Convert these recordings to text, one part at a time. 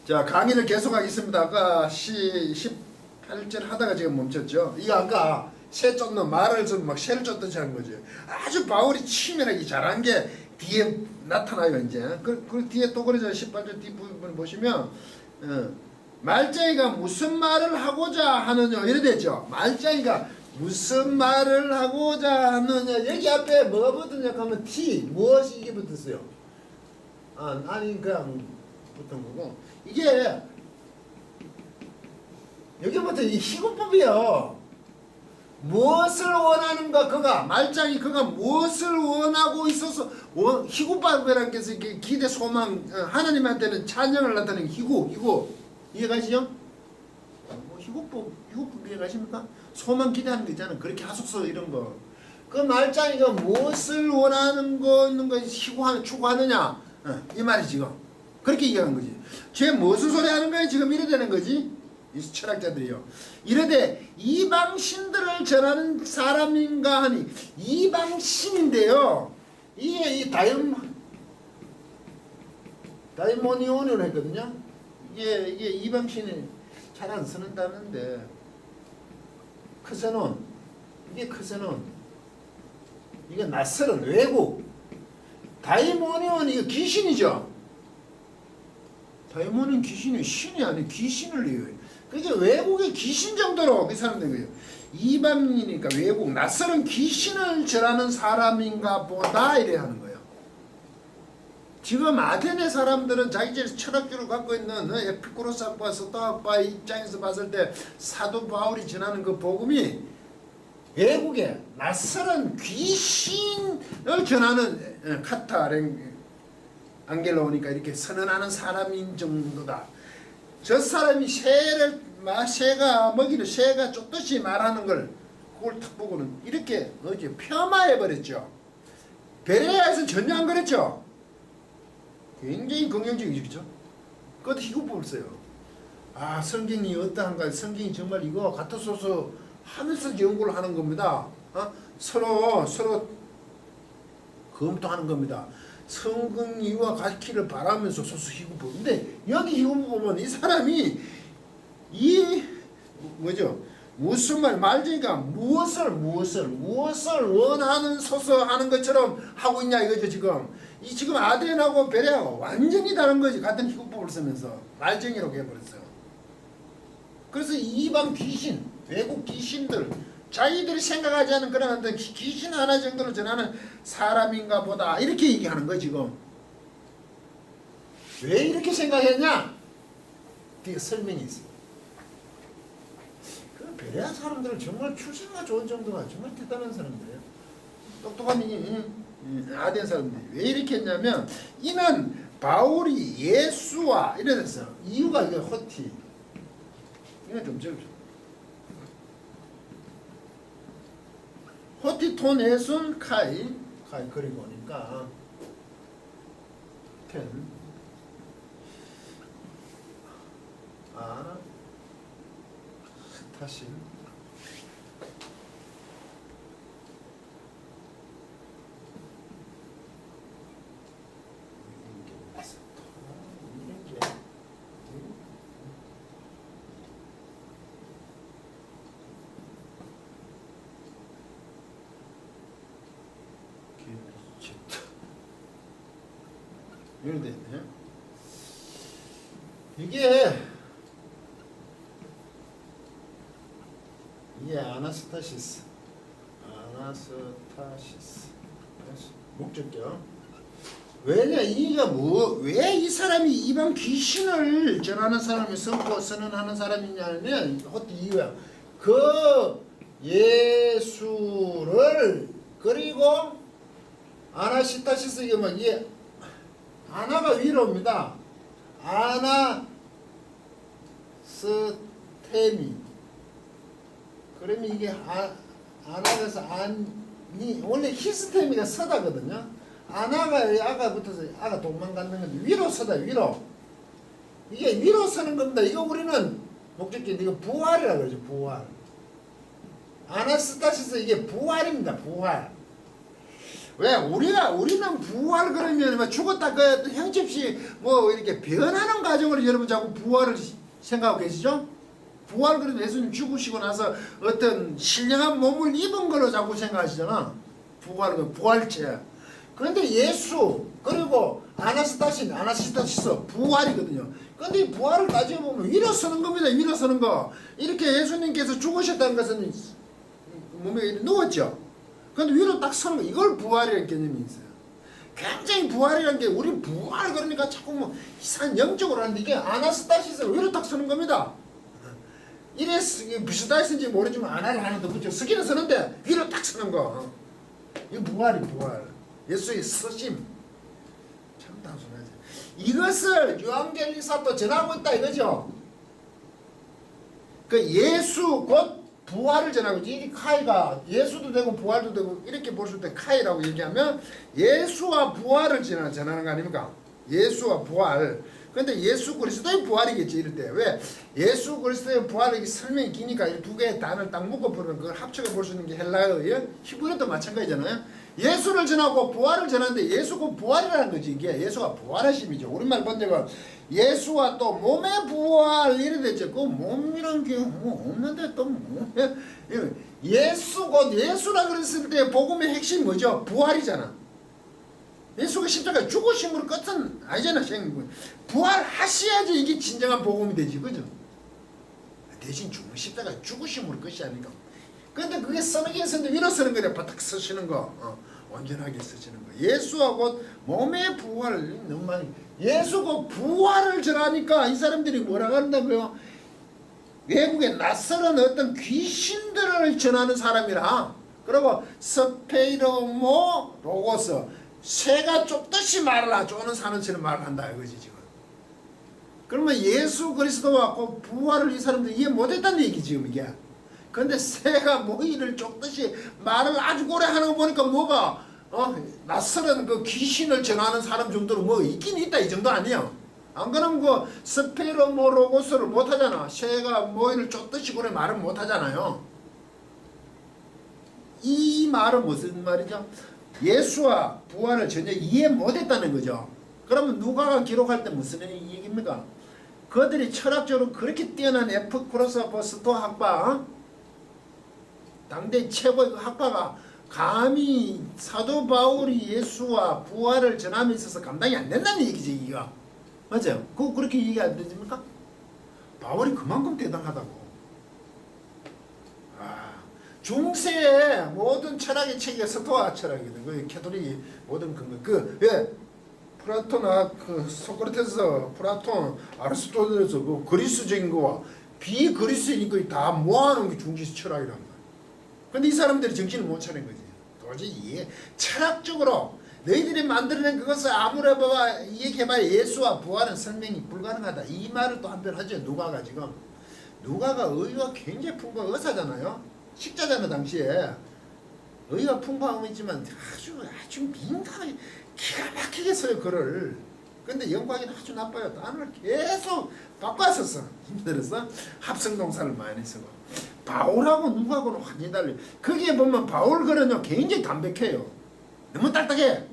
자, 강의를 계속하겠습니다. 아까 18절 하다가 지금 멈췄죠. 이거 아까 새 쫓는 말을 좀 막 새를 쫓듯이 하는 거죠. 아주 바울이 치밀하게 잘한 게 뒤에 나타나요, 이제. 그 뒤에 또 그러죠. 18절 뒷부분 보시면, 말쟁이가 무슨 말을 하고자 하느냐, 이래 되죠. 말쟁이가 무슨 말을 하고자 하느냐, 여기 앞에 뭐가 붙었냐 하면 T, 무엇이 이게 붙었어요. 아니, 그냥 붙은 거고. 이게, 여기부터 이 희구법이요. 무엇을 원하는가, 말장이 그가 무엇을 원하고 있어서, 희구법이라는 게 이렇게 기대, 소망, 하나님한테는 찬양을 나타내는 희구. 이해가시죠? 희구법 이해가십니까? 소망 기대하는 거 있잖아요. 그렇게 하소서 이런 거. 그 말장이가 무엇을 원하는 거, 있는 거, 추구하느냐. 이 말이 지금. 그렇게 얘기하는 거지. 쟤 무슨 소리 하는 거야? 지금 이래 되는 거지. 이 철학자들이요. 이래되 이방신들을 전하는 사람인가 하니, 이방신인데요. 이게 이 다이모니온이라고 했거든요. 이게 이방신이 잘 안 쓰는다는데, 크세논, 이게 크세논, 이게 낯설은 외국, 다이모니온 이거 귀신이죠. 다이모니온 귀신이 신이 아니고 귀신을 이용해요. 그게 외국의 귀신 정도로 그 사람 된 거예요. 이방인이니까 외국, 낯설은 귀신을 절하는 사람인가 보다 이래 하는 거예요. 지금 아테네 사람들은 자기들 철학주를 갖고 있는 에피쿠로스 학파, 스토아학파의 입장에서 봤을 때 사도 바울이 전하는 그 복음이 외국에 낯설은 귀신을 전하는 카타 안겔로니까 이렇게 선언하는 사람인 정도다. 저 사람이 새가 쫓듯이 말하는 걸 그걸 탁 보고는 이렇게 폄하해 버렸죠. 베레아에서 전혀 안 그랬죠. 굉장히 긍정적이죠. 그것도 희구법을 써요. 성경이 어떠한가, 성경이 정말 이거 같았소서 하면서 연구를 하는 겁니다. 서로 검토하는 겁니다. 성경이와 같기를 바라면서 소수 희구법. 근데 여기 희구법 보면 이 사람이 무슨 말쟁이가 무엇을 원하는 소서 하는 것처럼 하고 있냐 이거죠. 지금 아덴하고 베레하고 완전히 다른 거지. 같은 희구법을 쓰면서 말쟁이라고 해버렸어요. 그래서 이방 귀신, 외국 귀신들, 자기들이 생각하지 않은 그런 어떤 귀신 하나 정도로 전하는 사람인가 보다 이렇게 얘기하는 거예요. 지금 왜 이렇게 생각했냐? 뒤에 설명이 있어요. 그 베레아 사람들은 정말 출신가 좋은 정도가 정말 대단한 사람들이에요. 똑똑한 아덴 사람들이 왜 이렇게 했냐면, 이는 바울이 예수와 이래 됐어요. 이유가 이게 호티. 이건 좀 적죠. 호티톤 예순 카이 그리고 오니까 텐 스타신 이런데 이게 아나스타시스 목적격. 왜냐, 왜 이 사람이 이방 귀신을 전하는 사람이 선언하는 사람이냐면 이유야. 그 예수를, 그리고 아나시타시스, 이게 뭐 아나가 위로입니다. 아나스테미. 그러면 이게 아나에서 원래 히스테미가 서다거든요. 아나가 아가 붙어서 아가 도망가는 건데 위로 서다, 위로. 이게 위로 서는 겁니다. 이거 우리는 목적격, 이거 부활이라고 그러죠. 부활. 아나스타시스, 이게 부활입니다. 부활. 왜 우리는 부활 그러면 뭐 죽었다 그 형집시 뭐 이렇게 변하는 과정을 여러분 자꾸 부활을 생각하고 계시죠? 부활 그러면 예수님 죽으시고 나서 어떤 신령한 몸을 입은 걸로 자꾸 생각하시잖아. 부활체. 그런데 예수 그리고 아나스타시스 부활이거든요. 근데 이 부활을 따져보면 일어서는 겁니다. 일어서는 거. 이렇게 예수님께서 죽으셨다는 것은 몸에 누웠죠. 근데 위로 딱 서는 거. 이걸 부활이라는 개념이 있어요. 굉장히 부활이라는 게 우리 부활 그러니까 자꾸 뭐 이상한 영적으로 하는데 이게 아나스타시스 위로 딱 서는 겁니다. 이래 비슷하신지 모르지만 아나를 하는데 그죠? 서기는 서는데 위로 딱 서는 거. 이거 부활이 부활. 예수의 서심. 참 단순하지. 이것을 요한계시서도 전하고 있다 이거죠. 그 예수 곧 부활을 전하고 있지. 이 카이가 예수도 되고 부활도 되고 이렇게 볼 수 있을 때 카이라고 얘기하면 예수와 부활을 전하는 거 아닙니까? 예수와 부활. 근데 예수 그리스도의 부활이겠지 이럴 때. 왜? 예수 그리스도의 부활이 설명이 기니까 이 두 개의 단어를 딱 묶어보면 그걸 합쳐서 볼 수 있는 게 헬라어예요. 히브리어도 마찬가지잖아요. 예수를 전하고 부활을 전하는데 예수가 부활이라는 거지. 이게 예수가 부활하심이죠. 우리말 번역은 예수와 또 몸의 부활 이래 됐죠. 그 몸이란 게 뭐 없는데 또 몸에 예수 곧 예수라 그랬을 때 복음의 핵심이 뭐죠? 부활이잖아. 예수가 십자가 죽으심으로 끝은 아니잖아. 부활하셔야지 이게 진정한 복음이 되지. 그죠? 대신 십자가 죽으심으로 끝이 아니까. 근데 그게 서는 서는데 위로 서는 거냐. 바닥 서시는 거. 온전하게 서시는 거. 예수와 곧 몸의 부활을 너무 많이. 예수가 부활을 전하니까 이 사람들이 뭐라고 한다고요? 외국에 낯설은 어떤 귀신들을 전하는 사람이라. 그리고 스페이로모 로고스. 새가 쫓듯이 말을 쪼는 사람처럼 말을 한다 이거지 지금. 그러면 예수 그리스도와 그 부활을 이 사람들이 이해 못했다는 얘기 지금 이게. 근데 새가 모이를 쫓듯이 말을 아주 오래 하는 거 보니까 뭐가 낯설은 그 귀신을 전하는 사람 정도로 뭐 있긴 있다 이 정도 아니에요. 안 그러면 그 스페로모로고스를 못하잖아. 새가 모이를 쫓듯이 그래 말을 못하잖아요. 이 말은 무슨 말이죠? 예수와 부활을 전혀 이해 못했다는 거죠. 그러면 누가가 기록할 때 무슨 얘기입니까? 그들이 철학적으로 그렇게 뛰어난 에피쿠로스 스토아 학파, 당대 최고의 학파가 감히 사도 바울이 예수와 부활을 전함에 있어서 감당이 안 된다는 얘기지 이거. 맞아요? 그거 그렇게 얘기 안 되십니까? 바울이 그만큼 대단하다고. 중세의 모든 철학의 체계가 스토아 철학이거든. 그 캐톨릭 모든 근거. 플라톤, 소크라테스, 플라톤, 아리스토텔레스, 그 그리스적인 거와 비그리스인 거 다 모아놓은 게 중세 철학이란 말이야. 근데 이 사람들이 정신을 못 차린 거지. 도저히 이해, 철학적으로 너희들이 만들어낸 그것을 아무리 봐봐 얘기해봐야 예수와 부활은 설명이 불가능하다. 이 말을 또 한편 하죠. 누가가 지금. 누가가 의의가 굉장히 풍부한 의사잖아요. 식자잖아 당시에. 의의가 풍부함은 있지만 아주 민감하게 기가 막히게 써요 글을. 근데 영광이 아주 나빠요. 단어를 계속 바꿨었어. 힘들어서 합성동사를 많이 쓰고. 바울하고 누가하고는 완전히 달라요. 거기에 보면 바울 글은요 굉장히 담백해요. 너무 딱딱해.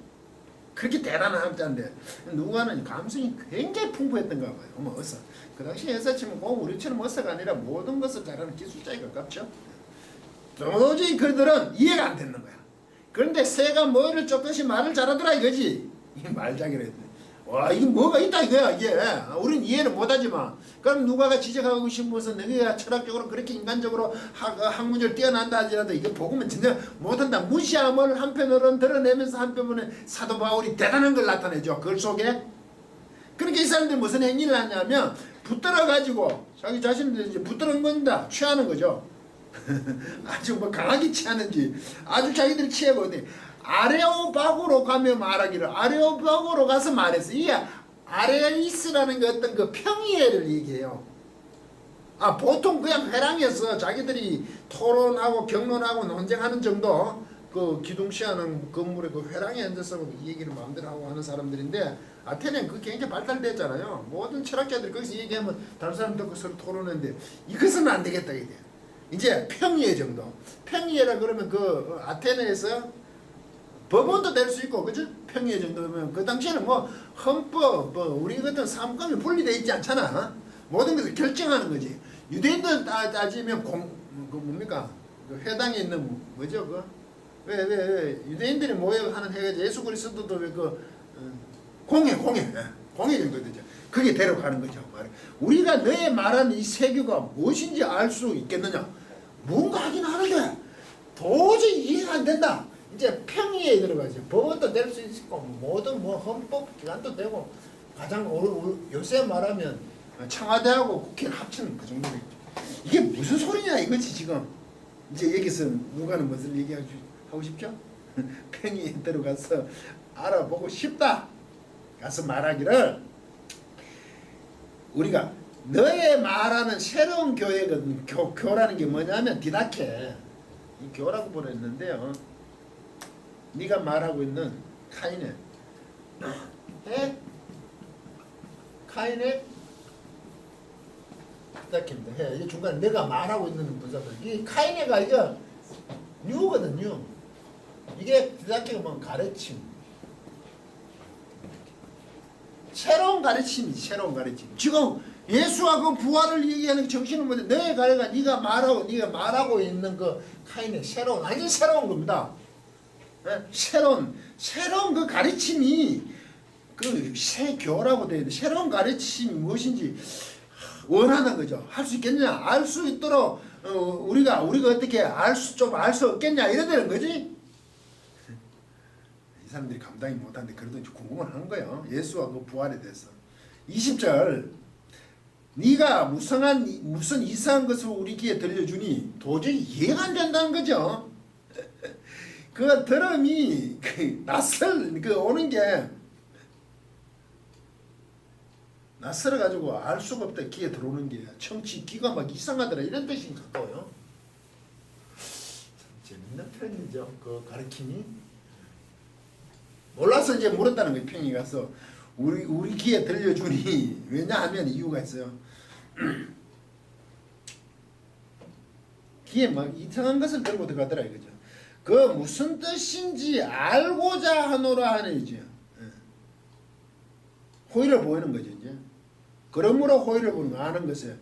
그렇게 대단한 학자인데 누가는 감성이 굉장히 풍부했던가 봐요. 어머 어서. 그 당시에 여사치면 꼭 우리처럼 어서가 아니라 모든 것을 잘하는 기술자에 가깝죠. 도저히 그들은 이해가 안 되는 거야. 그런데 새가 뭐를 쫓듯이 말을 잘하더라 이거지. 이 말장이라 했더니 와 이게 뭐가 있다 이거야 이게. 우린 이해는 못하지만 그럼 누가가 지적하고 싶어서 너희가 철학적으로 그렇게 인간적으로 학문적으로 뛰어난다 하지라도 이게 복음은 전혀 못한다. 무시함을 한편으로는 드러내면서 한편으로는 사도 바울이 대단한 걸 나타내죠. 그 속에. 그러니까 이 사람들이 무슨 행위를 하냐면 붙들어 가지고 자기 자신들 이제 붙들어 건다 취하는 거죠. 아주 뭐 강하게 취하는지 아주 자기들이 취하고 어디 아레오바고로 가며 말하기를 아레오바고로 가서 말했어. 이게 아레이스라는 게 어떤 그 평의회를 얘기해요. 보통 그냥 회랑에서 자기들이 토론하고 경론하고 논쟁하는 정도 그 기둥시하는 건물에 그 회랑에 앉아서 이 얘기를 마음대로 하고 하는 사람들인데 아테네는 그 굉장히 발달됐잖아요. 모든 철학자들이 거기서 얘기하면 다른 사람 듣고 서로 토론했는데 이것은 안 되겠다 이게. 이제 평의회 정도. 평의회라 그러면 그 아테네에서 법원도 될 수 있고, 그죠? 평의 정도면 그 당시에는 뭐 헌법, 뭐 우리 같은 사무감이 분리되어 있지 않잖아. 모든 것을 결정하는 거지. 유대인들 따지면 그 뭡니까? 그 회당에 있는 뭐죠? 그 왜 유대인들이 모여하는 해가 예수 그리스도도 공회 정도 되죠. 그게 데려가는 거죠. 우리가 너의 말하는 이 세계가 무엇인지 알 수 있겠느냐? 뭔가 하긴 하는데 도저히 이해가 안 된다. 이제 평의에 들어가죠. 법원도 될 수 있고 모든 뭐 헌법 기관도 되고 가장 요새 말하면 청와대하고 국회를 합치는 그 정도겠죠. 이게 무슨 소리냐 이거지 지금. 이제 여기서 누가는 무슨 얘기하고 싶죠? 평의에 들어가서 알아보고 싶다. 가서 말하기를 우리가 너의 말하는 새로운 교회거든. 교라는 게 뭐냐면 디다케. 이 교라고 보냈는데요. 네가 말하고 있는 카이네. 카이네 디다케입니다. 이 중간에 내가 말하고 있는 분사들. 이 카이네가 이거 뉴거든 뉴. 이게 디다케가 뭐 가르침. 새로운 가르침이지. 새로운 가르침. 지금 예수와 그 부활을 얘기하는 정신은 뭔데? 너의 가르가 네가 말하고 있는 그 카이네 새로운 완전 새로운 겁니다. 새로운 그 가르침이 그 새 교라고 되어 있는데 새로운 가르침이 무엇인지 원하는 거죠. 할 수 있겠냐? 알 수 있도록 우리가 어떻게 알 수 없겠냐? 이래 되는 거지. 이 사람들이 감당이 못하는데 그래도 궁금은 하는 거예요. 예수와 그 부활에 대해서. 20절 네가 무슨 이상한 것을 우리 귀에 들려주니 도저히 이해가 안 된다는 거죠. 그 들음이 오는 게 낯설어 가지고 알 수가 없다. 귀에 들어오는 게 청취 귀가 막 이상하더라 이런 뜻이 가까워요. 재밌는 표현이죠. 그 가르침이 몰라서 이제 물었다는 거예요. 평이 가서 우리 귀에 들려주니 왜냐하면 이유가 있어요. 귀에 막 이상한 것을 들고 들어가더라 이거죠. 그 무슨 뜻인지 알고자 하노라 하는 이죠. 호의를 보이는 거죠 이제. 그러므로 호의를 보는 아는 것에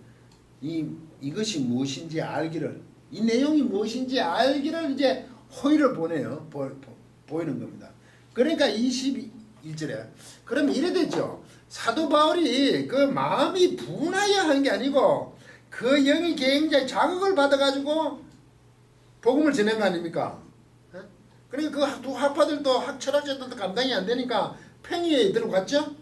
이것이 무엇인지 알기를 이 내용이 무엇인지 알기를 이제 호의를 보내요. 보이는 겁니다. 그러니까 21절에 그러면 이래 되죠. 사도 바울이 그 마음이 분하여 한 게 아니고 그 영이 굉장히 자극을 받아가지고 복음을 전한 거 아닙니까? 그러니까 그 두 학파들도 철학자들도 감당이 안 되니까 평의에 들어갔죠.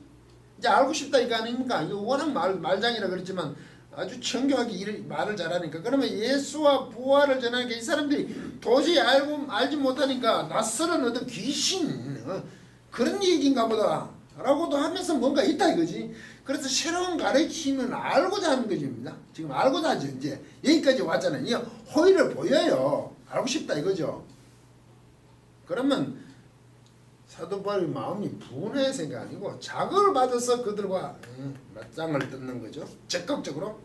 이제 알고 싶다 이거 아닙니까? 이거 워낙 말장이라 그랬지만 아주 정교하게 말을 잘하니까 그러면 예수와 부활을 전하니까 이 사람들이 도저히 알지 못하니까 낯설은 어떤 귀신 그런 얘기인가 보다 라고도 하면서 뭔가 있다 이거지. 그래서 새로운 가르침을 알고자 하는 것입니다. 지금 알고자 하죠. 이제 여기까지 왔잖아요. 이게 호의를 보여요. 알고 싶다 이거죠. 그러면 사도 바울의 마음이 분해서 게 아니고 자극을 받아서 그들과 맞짱을 뜯는 거죠. 적극적으로.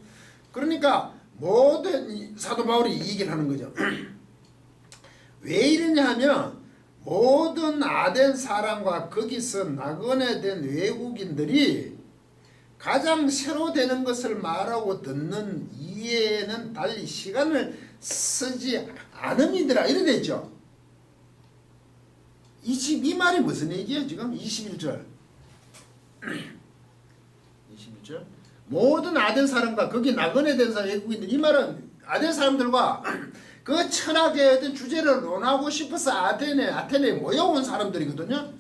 그러니까 모든 사도 바울이 이 얘기를 하는 거죠. 왜 이러냐 하면 모든 아덴 사람과 거기서 낙원에 된 외국인들이 가장 새로 되는 것을 말하고 듣는 이해에는 달리 시간을 쓰지 않음이더라 이래 되죠. 이 말이 무슨 얘기예요 지금? 21절 모든 아덴 사람과 거기 낙원에 된 사람 외국인들 이 말은 아덴 사람들과 그 철학의 어떤 주제를 논하고 싶어서 아테네에 모여온 사람들이거든요.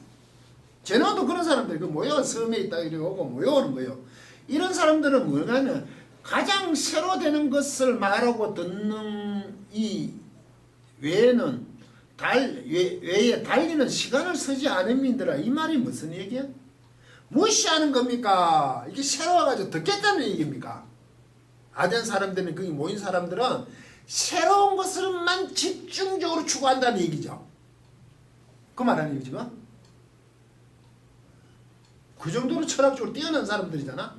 제노도 그런 사람들 모여 섬에 있다 이러고 모여오는 거예요. 이런 사람들은 뭐냐면 가장 새로 되는 것을 말하고 듣는 이 외에는 외에 달리는 시간을 쓰지 않음이더라. 이 말이 무슨 얘기야? 무시하는 겁니까? 이게 새로 와가지고 듣겠다는 얘기입니까? 아덴 사람들은 거기 모인 사람들은 새로운 것을만 집중적으로 추구한다는 얘기죠. 그 말 아니에요 지금? 그 정도로 철학적으로 뛰어난 사람들이잖아.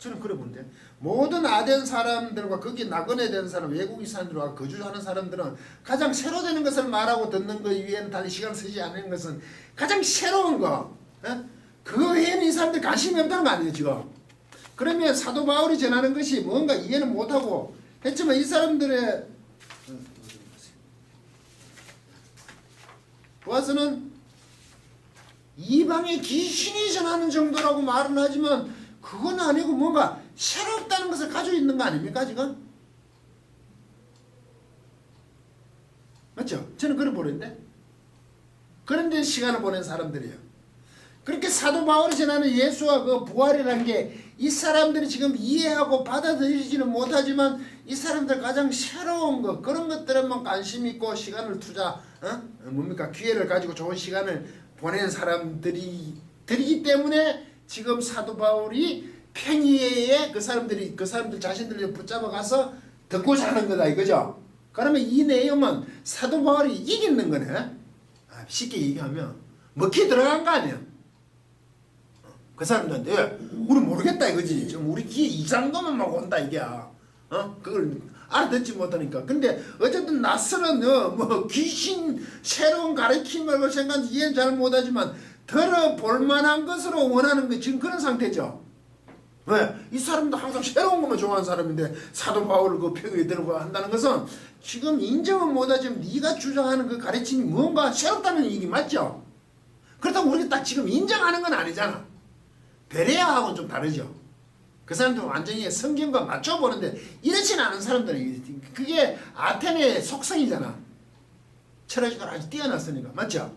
저는 그래 보는데 모든 아덴 사람들과 거기 나그네 된 사람 외국인 사람들과 거주하는 사람들은 가장 새로 되는 것을 말하고 듣는 것 위에는 달리 시간을 쓰지 않는 것은 가장 새로운 거 그거 외에는 이 사람들 관심이 없다는 거 아니에요 지금. 그러면 사도 바울이 전하는 것이 뭔가 이해는 못하고 했지만 이 사람들의 와서는 이방의 귀신이 전하는 정도라고 말은 하지만 그건 아니고 뭔가 새롭다는 것을 가지고 있는 거 아닙니까 지금? 맞죠? 저는 그래 보는데 그런데 시간을 보낸 사람들이에요. 그렇게 사도 바울이 전하는 예수와 그 부활이라는 게 이 사람들이 지금 이해하고 받아들이지는 못하지만 이 사람들 가장 새로운 것 그런 것들에만 관심 있고 시간을 뭡니까 기회를 가지고 좋은 시간을 보낸 사람들이기 때문에 지금 사도 바울이 팽이에 그 사람들 자신들을 붙잡아 가서 듣고자 하는 거다 이거죠. 그러면 이 내용은 사도 바울이 이기는 거네. 쉽게 얘기하면 먹히 들어간 거 아니야. 그 사람들한테 우리 모르겠다 이거지. 지금 우리 귀에 이상한 것만 막 온다 이게. 그걸 알아듣지 못하니까. 근데 어쨌든 낯설은 귀신 새로운 가르침을 생각하는지 이해는 잘 못하지만 들어볼 만한 것으로 원하는 게 지금 그런 상태죠. 왜? 이 사람도 항상 새로운 것만 좋아하는 사람인데 사도 바울을 그 팽이에 들고 한다는 것은 지금 인정은 못하지만 네가 주장하는 그 가르침이 뭔가 새롭다는 얘기 맞죠? 그렇다고 우리가 딱 지금 인정하는 건 아니잖아. 베레아하고는 좀 다르죠. 그 사람들은 완전히 성경과 맞춰보는데 이렇지는 않은 사람들이 그게 아테네의 속성이잖아. 철학적으로 아주 뛰어났으니까. 맞죠?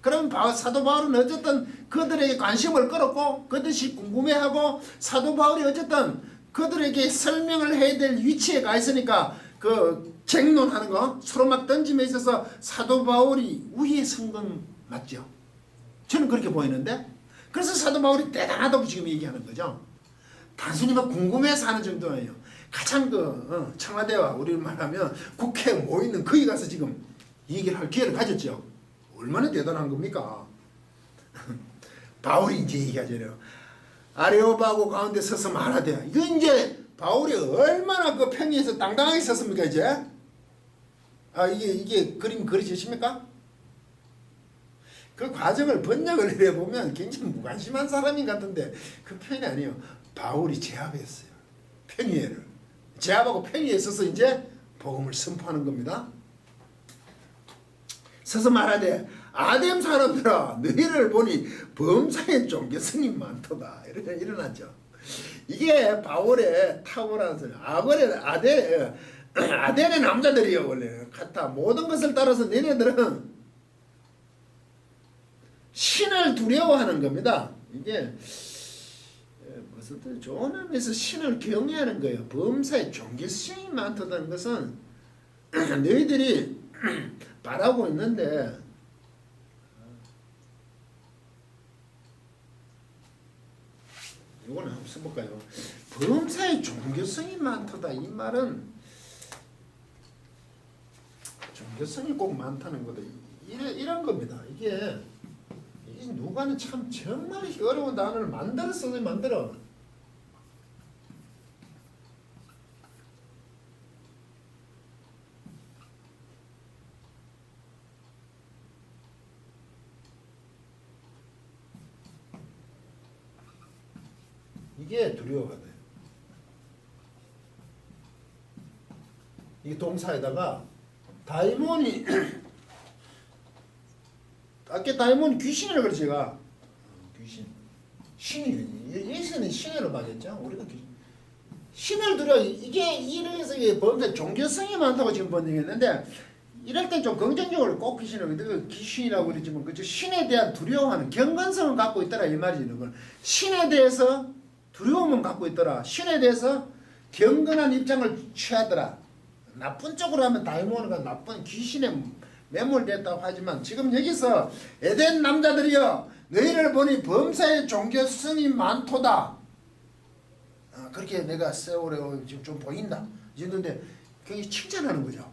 그럼 사도 바울은 어쨌든 그들에게 관심을 끌었고 그것이 궁금해하고 사도 바울이 어쨌든 그들에게 설명을 해야 될 위치에 가 있으니까 그 쟁론하는 거 서로 막 던짐에 있어서 사도 바울이 우위에 선 건 맞죠? 저는 그렇게 보이는데 그래서 사도 바울이 대단하다고 지금 얘기하는 거죠. 단순히 막 궁금해서 하는 정도 아니에요. 가장 청와대와 우리 말하면 국회에 모이는 거기 가서 지금 얘기를 할 기회를 가졌죠. 얼마나 대단한 겁니까? 바울이 이제 얘기하잖아요. 아레오바고 가운데 서서 말하되 이거 이제 바울이 얼마나 그 평리에서 당당하게 섰습니까 이제? 이게 그림 그려지십니까? 그 과정을 번역을 해보면 굉장히 무관심한 사람인 같은데 그 표현이 아니에요. 바울이 제압했어요. 팽이회를. 제압하고 팽이에 서서 이제 복음을 선포하는 겁니다. 서서 말하되 아뎀 사람들아 너희를 보니 범사에 종교성이 많도다. 이렇게 일어났죠. 이게 바울의 탁월한 소리. 아덴의 남자들이요 원래 같아. 모든 것을 따라서 너희들은 신을 두려워하는 겁니다. 이게 무슨 좋은 의미에서 신을 경외하는 거예요. 범사에 종교성이 많다는 것은 너희들이 바라고 있는데 이거는 한번 써볼까요? 범사에 종교성이 많다. 이 말은 종교성이 꼭 많다는 거다. 이런 겁니다. 이게 누가는 참 정말 어려운 단어를 만들어. 이게 두려워가 돼요. 이게 동사에다가 다이몬이 아까 다이몬이 귀신이라고 그랬죠 제가. 귀신. 신이. 예수는 신으로 맞았죠. 우리가 귀신. 신을 두려워. 이게 이래서 범죄 종교성이 많다고 지금 번역했는데 이럴 땐 좀 긍정적으로 꼭 귀신이라고 그랬지만 그죠? 신에 대한 두려워하는 경건성을 갖고 있더라 이 말이지. 이건 신에 대해서 두려움은 갖고 있더라. 신에 대해서 경건한 입장을 취하더라. 나쁜 쪽으로 하면 다이몬은 나쁜 귀신에 매몰됐다고 하지만 지금 여기서 에덴 남자들이여 너희를 보니 범사의 종교성이 많도다. 그렇게 내가 세월에 지금 좀 보인다. 이 정도인데 그게 칭찬하는 거죠.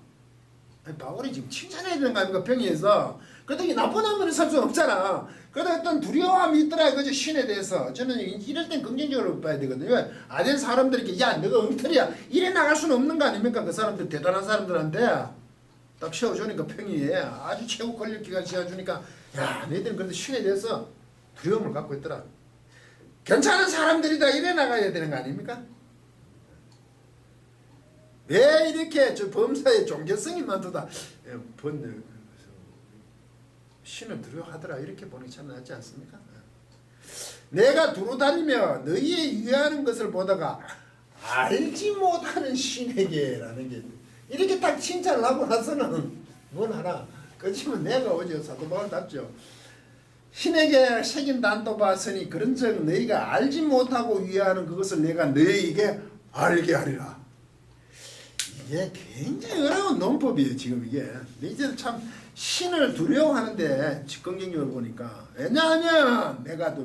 바울이 지금 칭찬해야 되는 거 아닙니까? 병이에서. 그래도 나쁜 하면은 살 수 없잖아. 그래도 어떤 두려움이 있더라 그죠? 신에 대해서. 저는 이럴 땐 긍정적으로 봐야 되거든요. 왜? 아는 사람들에게 야 너가 엉터리야 이래 나갈 수는 없는 거 아닙니까? 그 사람들 대단한 사람들한테 딱 세워주니까 평이 아주 최고 권력 기관 세워주니까 야 너희들은 그래도 신에 대해서 두려움을 갖고 있더라. 괜찮은 사람들이다 이래 나가야 되는 거 아닙니까? 왜 이렇게 저 범사의 종교성이 많도다 신을 두려워하더라 이렇게 보는 게 참 낫지 않습니까? 내가 두루다니며 너희의 유해하는 것을 보다가 알지 못하는 신에게라는 게 이렇게 딱 칭찬을 하고 나서는 뭘 하나 그치면 내가 어제 사도 바울 답죠. 신에게 새긴 단도 봤으니 그런즉 너희가 알지 못하고 유해하는 그것을 내가 너희에게 알게 하리라. 이게 굉장히 어려운 논법이에요. 지금 이게 이제 참 신을 두려워하는데 긍정적으로 보니까 왜냐하면 내가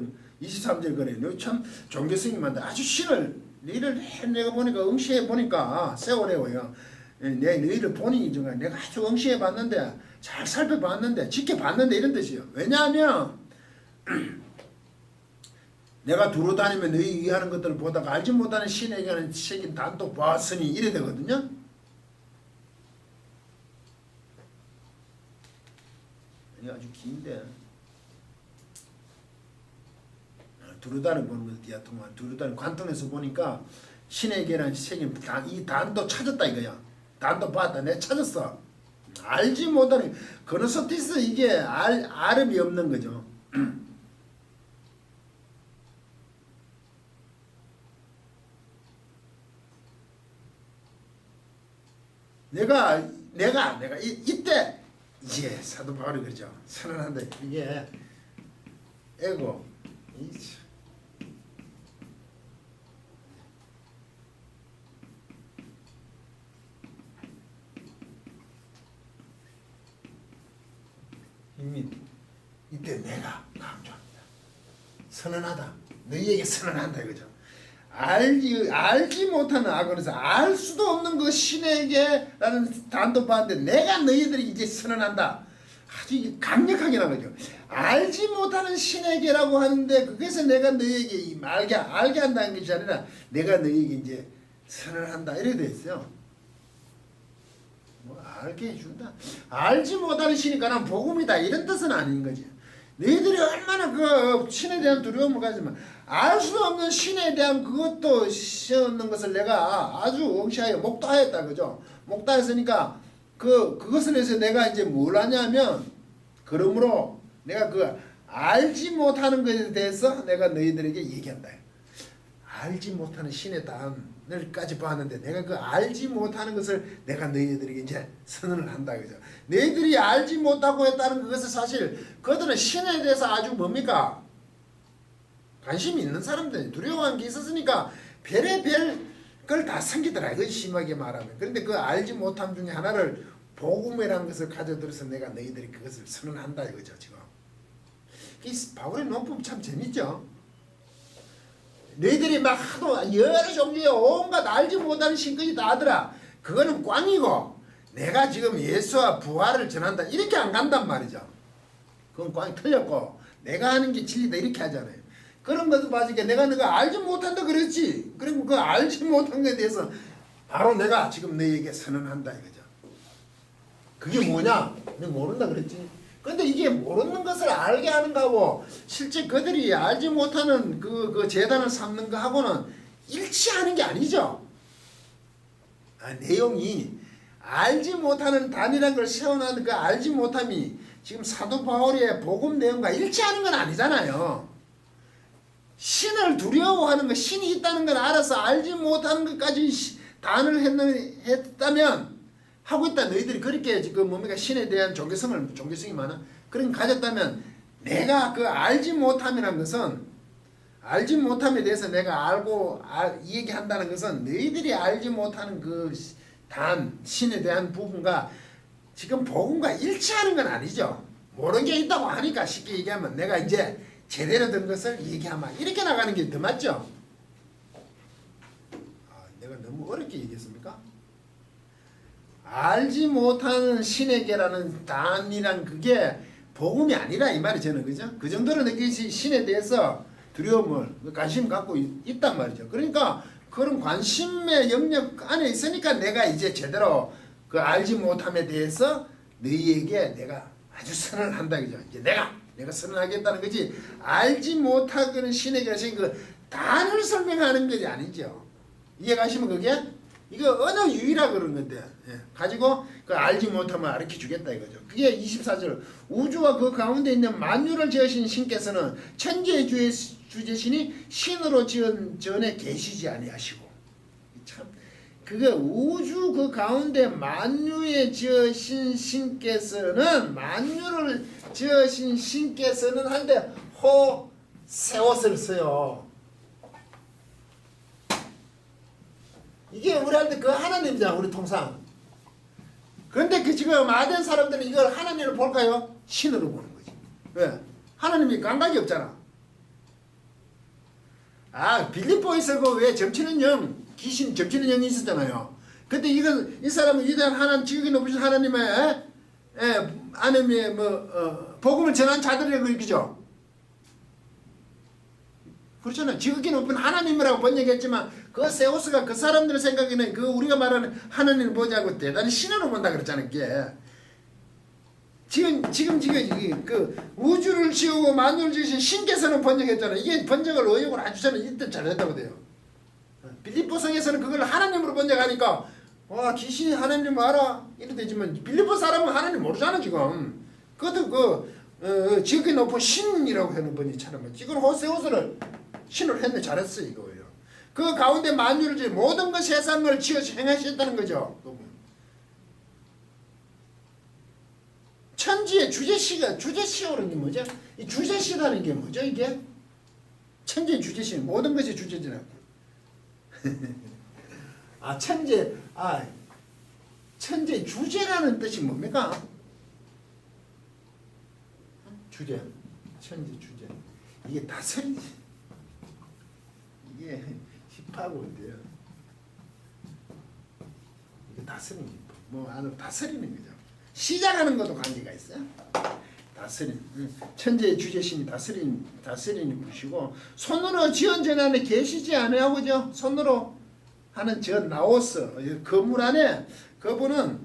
23절 그래 참 종교스님한테 아주 신을 너희를 내가 보니까 응시해 보니까 세월에요. 너희를 본인이 정말 내가 아주 응시해 봤는데 잘 살펴봤는데 지켜봤는데 이런 뜻이에요. 왜냐하면 내가 두루다니며 너희 위하는 것들을 보다가 알지 못하는 신에게는 새긴 단도 보았으니 이래 되거든요. 아주 긴데 두루다니 보는 것 디아통만 두루다니 관통에서 보니까 신에게는 새긴 이 단도 찾았다 이거야. 단도 봤다 내 찾았어. 알지 못하는 그노스티스 이게 알음이 없는 거죠. 내가 이때 이제 사도 바울이 그러죠. 선언한다. 이게 에고 이미 이때 내가 강조합니다. 선언하다. 너희에게 선언한다 이거죠. 알지 못하는 악원에서 알 수도 없는 그 신에게라는 단도 봤는데 내가 너희들에게 이제 선언한다. 아주 강력하게 나가죠. 알지 못하는 신에게라고 하는데 그래서 내가 너희에게 알게 한다는 것이 아니라 내가 너희에게 이제 선언한다 이렇게 돼 있어요. 뭐 알게 해준다. 알지 못하는 신이니까 난 복음이다 이런 뜻은 아닌 거지. 너희들이 얼마나 그 신에 대한 두려움을 가지면 알 수 없는 신에 대한 그것도 시없는 것을 내가 아주 응시하여 목도하였다 그죠? 목도했으니까 그것을 해서 내가 이제 뭘 하냐면 그러므로 내가 그 알지 못하는 것에 대해서 내가 너희들에게 얘기한다. 알지 못하는 신의 단을까지 봤는데 내가 그 알지 못하는 것을 내가 너희들에게 이제 선언을 한다 그죠? 너희들이 알지 못하고 했다는 그것은 사실 그들은 신에 대해서 아주 뭡니까? 관심이 있는 사람들 두려워한 게 있었으니까 별의별 걸 다 섬기더라 이거 심하게 말하면. 그런데 그 알지 못함 중에 하나를 복음이라는 것을 가져들어서 내가 너희들이 그것을 선언한다 이거죠 지금. 이 바울의 논법 참 재밌죠. 너희들이 막 하도 여러 종류의 온갖 알지 못하는 신까지 다 하더라. 그거는 꽝이고 내가 지금 예수와 부활을 전한다 이렇게 안 간단 말이죠. 그건 꽝이 틀렸고 내가 하는 게 진리다 이렇게 하잖아요. 그런 것도 봐주니까 내가 너가 알지 못한다 그랬지. 그리고 그 알지 못한 것에 대해서 바로 내가 지금 너희에게 선언한다 이거죠. 그게 뭐냐? 내가 모른다 그랬지. 근데 이게 모르는 것을 알게 하는 거하고 실제 그들이 알지 못하는 그 재단을 삼는 거하고는 일치하는 게 아니죠. 내용이 알지 못하는 단이라는 걸 세워놓은 그 알지 못함이 지금 사도 바울의 복음 내용과 일치하는 건 아니잖아요. 신을 두려워하는 것, 신이 있다는 걸 알아서 알지 못하는 것까지 단을 했다면 하고 있다. 너희들이 그렇게 지금 뭡니까 신에 대한 종교성이 많아. 그런 가졌다면 내가 그 알지 못함이라는 것은 알지 못함에 대해서 내가 이 얘기한다는 것은 너희들이 알지 못하는 그 신에 대한 부분과 지금 복음과 일치하는 건 아니죠. 모르는 게 있다고 하니까 쉽게 얘기하면 내가 이제 제대로 된 것을 얘기하면 이렇게 나가는 게 더 맞죠? 내가 너무 어렵게 얘기했습니까? 알지 못하는 신에게라는 단이란 그게 복음이 아니라 이 말이 저는 그죠? 그 정도로 느끼시 신에 대해서 두려움을 관심 갖고 있단 말이죠. 그러니까 그런 관심의 영역 안에 있으니까 내가 이제 제대로 그 알지 못함에 대해서 너희에게 내가 아주 선언을 한다 그죠? 이제 내가 선언하겠다는 거지. 알지 못하는 신에게 하신 그 단을 설명하는 것이 아니죠. 이해가시면 그게? 이거 언어 유희라 그런 건데 가지고 그 알지 못하면 가르쳐 주겠다 이거죠. 그게 24절 우주와 그 가운데 있는 만유를 지으신 신께서는 천지의 주제신이 신으로 지은 전에 계시지 아니하시고 참 그게 우주 그 가운데 만유에 지으신 신께서는 만유를 지으신 신께서는 한데 세옷을 써요. 이게 우리한테 그 하나님이잖아 우리 통상. 그런데 그 지금 아덴 사람들은 이걸 하나님을 볼까요? 신으로 보는 거지. 왜? 하나님이 감각이 없잖아. 빌립보에서 그 왜 점치는 영 귀신 점치는 영이 있었잖아요. 근데 이 사람은 위대한 하나님 지극히 높으신 하나님의 하나님의 복음을 전한 자들이라고 그러죠. 그렇잖아요. 지극히 높은 하나님이라고 번역했지만 그 세우스가 그 사람들 생각에는 그 우리가 말하는 하나님을 보지 않고 대단히 신으로 본다 그랬잖아요. 그게 지금 그 우주를 지우고 만유를 지으신 신께서는 번역했잖아요. 이게 번역을 의역을 아주 저는 이때 잘했다고 돼요. 빌립보성에서는 그걸 하나님으로 번역하니까 와 귀신이 하나님 알아 이래 되지만 빌립보 사람은 하나님 모르잖아 지금. 그것도 지극히 높은 신이라고 하는 분이 참 지금 호세우스를 신을 했네. 잘했어 이거예요. 그 가운데 만유를 지어 모든 그 세상을 지어 행하셨다는 거죠. 천지의 주제시라는 게 뭐죠? 이 주제시라는 게 뭐죠 이게? 천지의 주제시 모든 것이 주제잖아요. 천재 주제라는 뜻이 뭡니까? 주제, 천재 주제. 이게 다스리지. 이게 힙하고인데요. 이게 다스리는 안으로 다스리는 거죠. 시작하는 것도 관계가 있어요. 다스린 천재의 주제신이 다스리는 분이시고 손으로 지은 전 안에 계시지 않아요, 그죠? 손으로 하는 전 나오스 건물 안에 그분은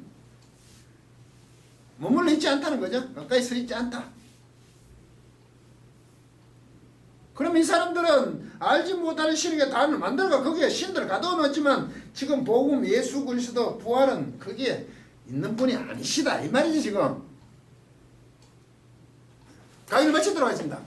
머물러 있지 않다는 거죠. 가까이 서 있지 않다. 그럼 이 사람들은 알지 못하는 신에게 단을 만들어가 거기에 신들을 가둬 놓았지만 지금 복음 예수 그리스도 부활은 거기에 있는 분이 아니시다 이 말이지 지금. 강의를 마치도록 하겠습니다.